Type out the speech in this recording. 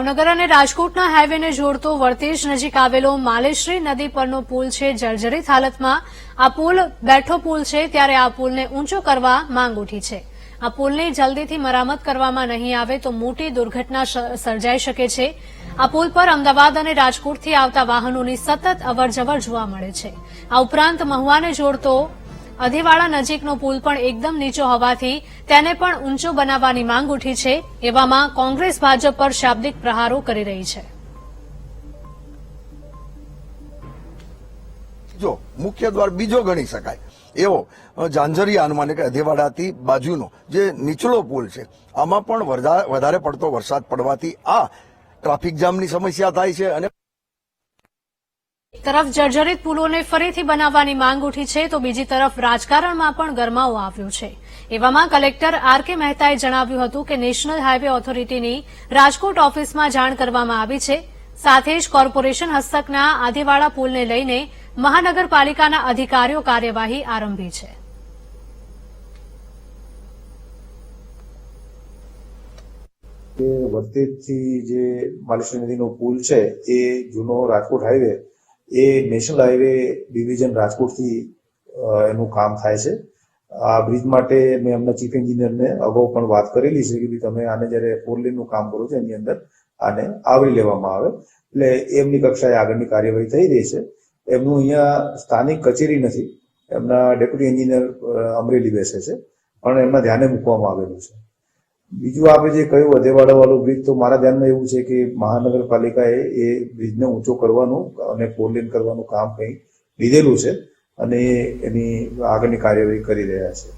ભાવનગર અને રાજકોટના હાઈવેને જોડતો વર્તેજ નજીક આવેલો માલેશ્રી નદી પરનો પુલ છે જર્જરિત હાલતમાં। આ પુલ બેઠો પુલ છે ત્યારે આ પુલને ઊંચો કરવા માંગ ઉઠી છે। આ પુલની જલ્દીથી મરામત કરવામાં નહીં આવે તો મોટી દુર્ઘટના સર્જાઈ શકે છે। આ પુલ પર અમદાવાદ અને રાજકોટથી આવતા વાહનોની સતત અવરજવર જોવા મળે છે। આ ઉપરાંત મહુવાને જોડતો અધેવાડા નજીકનો પુલ પણ એકદમ નીચો હોવાથી તેને પણ ઊંચો બનાવવાની માંગ ઉઠી છે। એવામાં કોંગ્રેસ ભાજપ પર શાબ્દિક પ્રહારો કરી રહી છે। જો મુખ્ય દ્વાર બીજો ગણી શકાય એવો ઝાંઝરિયા અનુમાન કે અધેવાડાથી બાજુનો જે નીચલો પુલ છે આમાં પણ વધારે પડતો વરસાદ પડવાથી આ ટ્રાફિક જામની સમસ્યા થાય છે અને એક તરફ જર્જરિત પુલોને ફરીથી બનાવવાની માંગ ઉઠી છે તો બીજી તરફ રાજકારણમાં પણ ગરમાવો આવ્યો છે। એવામાં કલેક્ટર આર.કે. મહેતાએ જણાવ્યું હતું કે નેશનલ હાઈવે ઓથોરિટીની રાજકોટ ઓફિસમાં જાણ કરવામાં આવી છે। સાથે જ કોર્પોરેશન હસ્તકના આધેવાડા પુલને લઈને મહાનગરપાલિકાના અધિકારીઓ કાર્યવાહી આરંભી છે। વર્તેજથી જે માલેશ્રી નદીનો પુલ છે એ જૂનો રાજકોટ હાઈવે એ નેશનલ હાઈવે ડિવિઝન રાજકોટથી એનું કામ થાય છે। આ બ્રિજ માટે મેં એમના ચીફ એન્જિનિયરને અગાઉ પણ વાત કરેલી છે કે તમે આને જયારે ફોર લેનનું કામ કરો છો એની અંદર આને આવરી લેવામાં આવે, એટલે એમની કક્ષાએ આગળની કાર્યવાહી થઈ રહી છે। એમનું અહીંયા સ્થાનિક કચેરી નથી, એમના ડેપ્યુટી એન્જિનિયર અમરેલી બેસે છે, પણ એમના ધ્યાને મૂકવામાં આવેલું છે। બીજું આપણે જે કહ્યું અધેવાડા વાળો બ્રિજ, તો મારા ધ્યાનમાં એવું છે કે મહાનગરપાલિકાએ એ બ્રિજને ઊંચો કરવાનું અને ફોર લેન કરવાનું કામ કંઈ લીધેલું છે અને એની આગળની કાર્યવાહી કરી રહ્યા છે।